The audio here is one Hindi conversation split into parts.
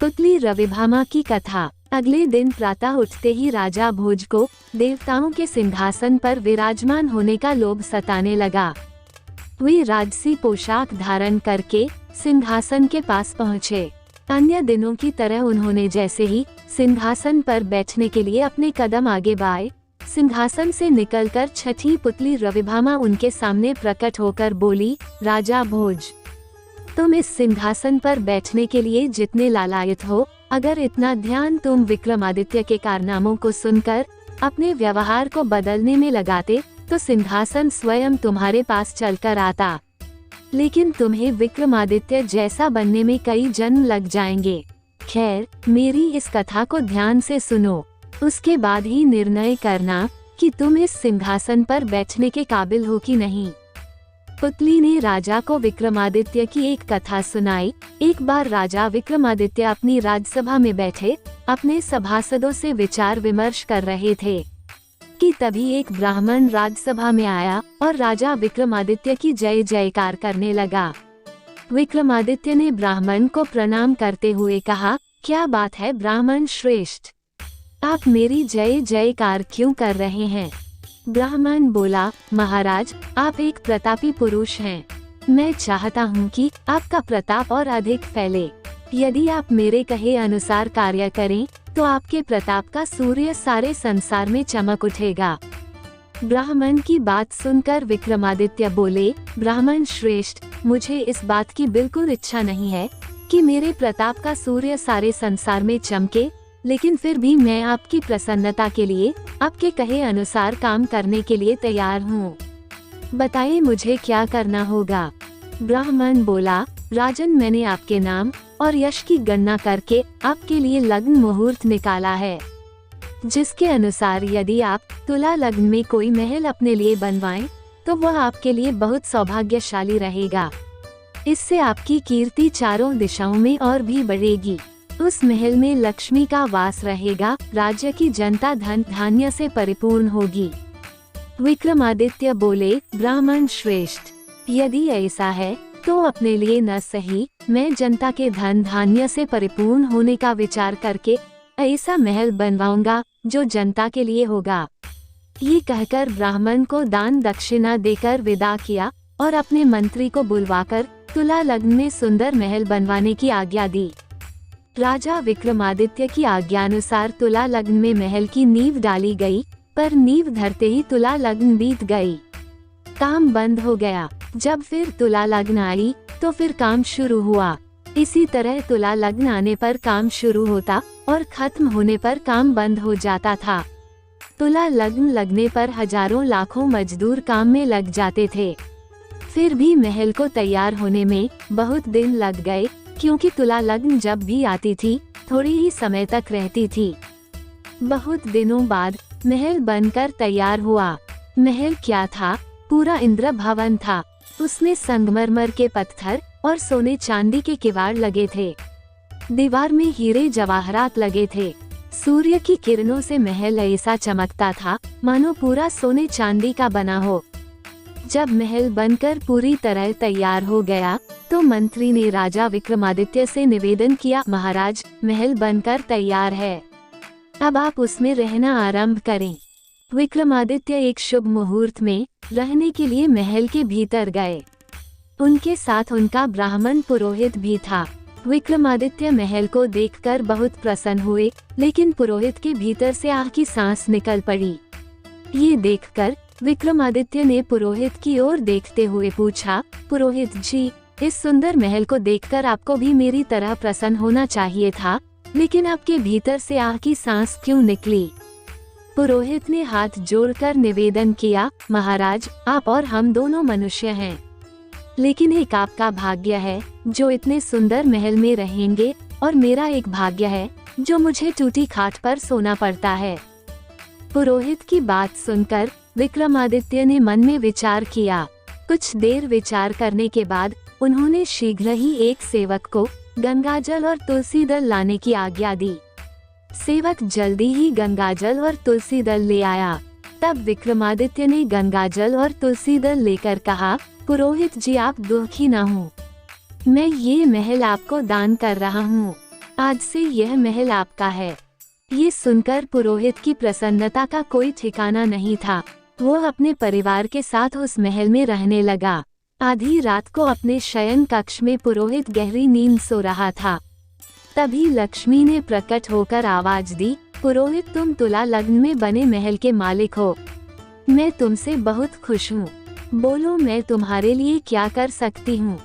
पुतली रविभामा की कथा। अगले दिन प्रातः उठते ही राजा भोज को देवताओं के सिंहासन पर विराजमान होने का लोभ सताने लगा। वे राजसी पोशाक धारण करके सिंहासन के पास पहुँचे। अन्य दिनों की तरह उन्होंने जैसे ही सिंहासन पर बैठने के लिए अपने कदम आगे बढ़ाए, सिंहासन से निकलकर छठी पुतली रविभामा उनके सामने प्रकट होकर बोली, राजा भोज, तुम इस सिंहासन पर बैठने के लिए जितने लालायित हो, अगर इतना ध्यान तुम विक्रमादित्य के कारनामों को सुनकर अपने व्यवहार को बदलने में लगाते तो सिंहासन स्वयं तुम्हारे पास चलकर आता। लेकिन तुम्हें विक्रमादित्य जैसा बनने में कई जन्म लग जाएंगे। खैर, मेरी इस कथा को ध्यान से सुनो, उसके बाद ही निर्णय करना कि तुम इस सिंहासन पर बैठने के काबिल हो कि नहीं। पुतली ने राजा को विक्रमादित्य की एक कथा सुनाई। एक बार राजा विक्रमादित्य अपनी राजसभा में बैठे अपने सभासदों से विचार विमर्श कर रहे थे कि तभी एक ब्राह्मण राजसभा में आया और राजा विक्रमादित्य की जय जयकार करने लगा। विक्रमादित्य ने ब्राह्मण को प्रणाम करते हुए कहा, क्या बात है ब्राह्मण श्रेष्ठ, आप मेरी जय जयकार क्यों कर रहे हैं? ब्राह्मण बोला, महाराज, आप एक प्रतापी पुरुष हैं। मैं चाहता हूँ कि आपका प्रताप और अधिक फैले। यदि आप मेरे कहे अनुसार कार्य करें तो आपके प्रताप का सूर्य सारे संसार में चमक उठेगा। ब्राह्मण की बात सुनकर विक्रमादित्य बोले, ब्राह्मण श्रेष्ठ, मुझे इस बात की बिल्कुल इच्छा नहीं है कि मेरे प्रताप का सूर्य सारे संसार में चमके, लेकिन फिर भी मैं आपकी प्रसन्नता के लिए आपके कहे अनुसार काम करने के लिए तैयार हूँ। बताइए मुझे क्या करना होगा? ब्राह्मण बोला, राजन, मैंने आपके नाम और यश की गणना करके आपके लिए लग्न मुहूर्त निकाला है, जिसके अनुसार यदि आप तुला लग्न में कोई महल अपने लिए बनवाएं तो वह आपके लिए बहुत सौभाग्यशाली रहेगा। इससे आपकी कीर्ति चारों दिशाओं में और भी बढ़ेगी। उस महल में लक्ष्मी का वास रहेगा, राज्य की जनता धन धान्य से परिपूर्ण होगी। विक्रमादित्य बोले, ब्राह्मण श्रेष्ठ, यदि ऐसा है तो अपने लिए न सही, मैं जनता के धन धान्य से परिपूर्ण होने का विचार करके ऐसा महल बनवाऊंगा जो जनता के लिए होगा। ये कहकर ब्राह्मण को दान दक्षिणा देकर विदा किया और अपने मंत्री को बुलवाकर तुला लग्न में सुंदर महल बनवाने की आज्ञा दी। राजा विक्रमादित्य की आज्ञानुसार तुला लग्न में महल की नींव डाली गई, पर नींव धरते ही तुला लग्न बीत गई। काम बंद हो गया। जब फिर तुला लग्न आई तो फिर काम शुरू हुआ। इसी तरह तुला लग्न आने पर काम शुरू होता और खत्म होने पर काम बंद हो जाता था। तुला लग्न लगने पर हजारों लाखों मजदूर काम में लग जाते थे। फिर भी महल को तैयार होने में बहुत दिन लग गए, क्योंकि तुला लग्न जब भी आती थी थोड़ी ही समय तक रहती थी। बहुत दिनों बाद महल बनकर तैयार हुआ। महल क्या था? पूरा इंद्र भवन था। उसमें संगमरमर के पत्थर और सोने चांदी के किवाड़ लगे थे। दीवार में हीरे जवाहरात लगे थे। सूर्य की किरणों से महल ऐसा चमकता था मानो पूरा सोने चांदी का बना हो। जब महल बनकर पूरी तरह तैयार हो गया तो मंत्री ने राजा विक्रमादित्य से निवेदन किया, महाराज, महल बनकर तैयार है, अब आप उसमें रहना आरंभ करें। विक्रमादित्य एक शुभ मुहूर्त में रहने के लिए महल के भीतर गए। उनके साथ उनका ब्राह्मण पुरोहित भी था। विक्रमादित्य महल को देखकर बहुत प्रसन्न हुए, लेकिन पुरोहित के भीतर से आह की सांस निकल पड़ी। ये देखकर विक्रमादित्य ने पुरोहित की ओर देखते हुए पूछा, पुरोहित जी, इस सुंदर महल को देखकर आपको भी मेरी तरह प्रसन्न होना चाहिए था, लेकिन आपके भीतर से आह की सांस क्यों निकली? पुरोहित ने हाथ जोड़कर निवेदन किया, महाराज, आप और हम दोनों मनुष्य हैं, लेकिन एक आपका भाग्य है जो इतने सुंदर महल में रहेंगे, और मेरा एक भाग्य है जो मुझे टूटी खाट पर सोना पड़ता है। पुरोहित की बात सुनकर विक्रमादित्य ने मन में विचार किया। कुछ देर विचार करने के बाद उन्होंने शीघ्र ही एक सेवक को गंगाजल और तुलसी दल लाने की आज्ञा दी। सेवक जल्दी ही गंगाजल और तुलसी दल ले आया। तब विक्रमादित्य ने गंगाजल और तुलसी दल लेकर कहा, पुरोहित जी, आप दुखी न हो, मैं ये महल आपको दान कर रहा हूँ। आज से यह महल आपका है। ये सुनकर पुरोहित की प्रसन्नता का कोई ठिकाना नहीं था। वो अपने परिवार के साथ उस महल में रहने लगा। आधी रात को अपने शयन कक्ष में पुरोहित गहरी नींद सो रहा था। तभी लक्ष्मी ने प्रकट होकर आवाज दी, पुरोहित तुम तुला लग्न में बने महल के मालिक हो। मैं तुमसे बहुत खुश हूँ। बोलो मैं तुम्हारे लिए क्या कर सकती हूँ।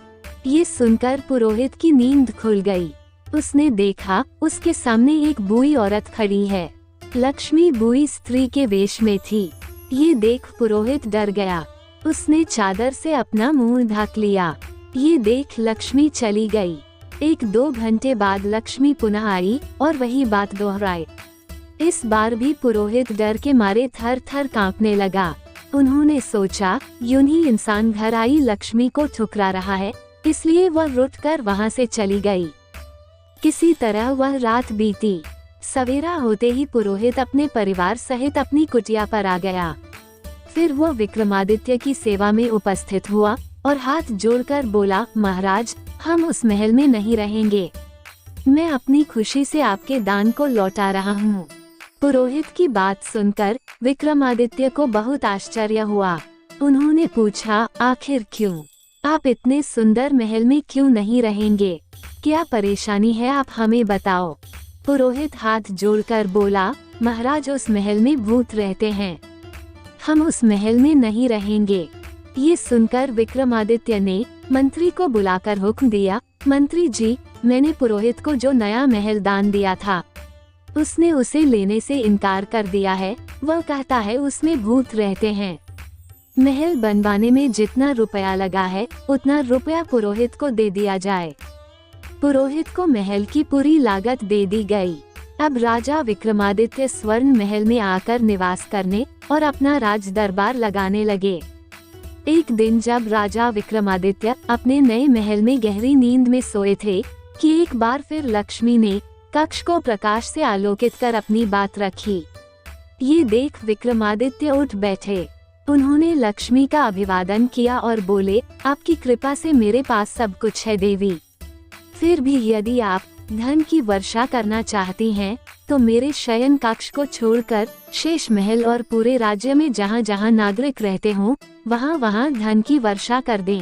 ये सुनकर पुरोहित की नींद खुल गई। उसने देखा उसके सामने एक बूढ़ी औरत खड़ी है। लक्ष्मी बूढ़ी स्त्री के वेश में थी। ये देख पुरोहित डर गया। उसने चादर से अपना मुंह ढक लिया। ये देख लक्ष्मी चली गई। 1-2 घंटे बाद लक्ष्मी पुनः आई और वही बात दोहराई। इस बार भी पुरोहित डर के मारे थर थर कांपने लगा। उन्होंने सोचा यूं ही इंसान घर आई लक्ष्मी को ठुकरा रहा है, इसलिए वह रुठकर वहां से चली गई। किसी तरह वह रात बीती। सवेरा होते ही पुरोहित अपने परिवार सहित अपनी कुटिया पर आ गया। फिर वो विक्रमादित्य की सेवा में उपस्थित हुआ और हाथ जोड़कर बोला, महाराज हम उस महल में नहीं रहेंगे। मैं अपनी खुशी से आपके दान को लौटा रहा हूँ। पुरोहित की बात सुनकर विक्रमादित्य को बहुत आश्चर्य हुआ। उन्होंने पूछा, आखिर क्यों? आप इतने सुंदर महल में क्यों नहीं रहेंगे? क्या परेशानी है आप हमें बताओ। पुरोहित हाथ जोड़कर बोला, महाराज उस महल में भूत रहते हैं। हम उस महल में नहीं रहेंगे। ये सुनकर विक्रमादित्य ने मंत्री को बुलाकर हुक्म दिया, मंत्री जी मैंने पुरोहित को जो नया महल दान दिया था उसने उसे लेने से इनकार कर दिया है। वह कहता है उसमें भूत रहते हैं। महल बनवाने में जितना रुपया लगा है उतना रुपया पुरोहित को दे दिया जाए। पुरोहित को महल की पूरी लागत दे दी गई। अब राजा विक्रमादित्य स्वर्ण महल में आकर निवास करने और अपना राज दरबार लगाने लगे। एक दिन जब राजा विक्रमादित्य अपने नए महल में गहरी नींद में सोए थे कि एक बार फिर लक्ष्मी ने कक्ष को प्रकाश से आलोकित कर अपनी बात रखी। ये देख विक्रमादित्य उठ बैठे। उन्होंने लक्ष्मी का अभिवादन किया और बोले, आपकी कृपा से मेरे पास सब कुछ है देवी। फिर भी यदि आप धन की वर्षा करना चाहती हैं, तो मेरे शयन कक्ष को छोड़कर शेष महल और पूरे राज्य में जहाँ जहाँ नागरिक रहते हों वहाँ वहाँ धन की वर्षा कर दें।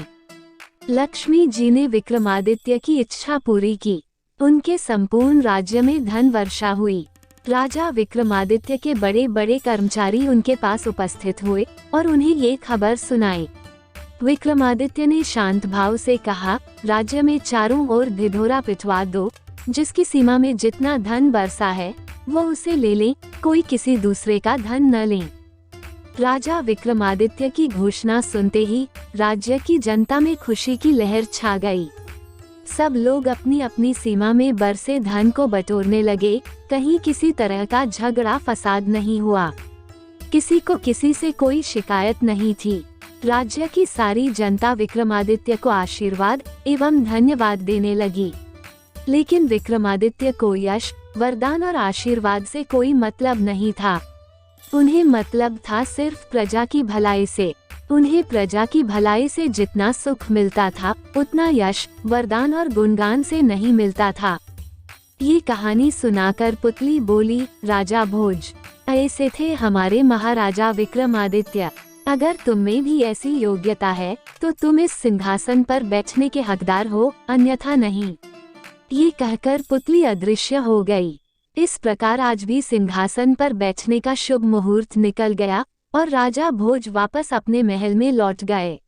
लक्ष्मी जी ने विक्रमादित्य की इच्छा पूरी की। उनके संपूर्ण राज्य में धन वर्षा हुई। राजा विक्रमादित्य के बड़े बड़े कर्मचारी उनके पास उपस्थित हुए और उन्हें ये खबर सुनाई। विक्रमादित्य ने शांत भाव से कहा, राज्य में चारों ओर ढिढोरा पिटवा दो। जिसकी सीमा में जितना धन बरसा है वो उसे ले लें, कोई किसी दूसरे का धन न लें। राजा विक्रमादित्य की घोषणा सुनते ही राज्य की जनता में खुशी की लहर छा गई। सब लोग अपनी अपनी सीमा में बरसे धन को बटोरने लगे। कहीं किसी तरह का झगड़ा फसाद नहीं हुआ। किसी को किसी से कोई शिकायत नहीं थी। राज्य की सारी जनता विक्रमादित्य को आशीर्वाद एवं धन्यवाद देने लगी। लेकिन विक्रमादित्य को यश, वरदान और आशीर्वाद से कोई मतलब नहीं था। उन्हें मतलब था सिर्फ प्रजा की भलाई से। उन्हें प्रजा की भलाई से जितना सुख मिलता था उतना यश, वरदान और गुणगान से नहीं मिलता था। ये कहानी सुनाकर पुतली बोली, राजा भोज, ऐसे थे हमारे महाराजा विक्रमादित्य। अगर तुम में भी ऐसी योग्यता है तो तुम इस सिंहासन पर बैठने के हकदार हो, अन्यथा नहीं। ये कहकर पुतली अदृश्य हो गई। इस प्रकार आज भी सिंहासन पर बैठने का शुभ मुहूर्त निकल गया और राजा भोज वापस अपने महल में लौट गए।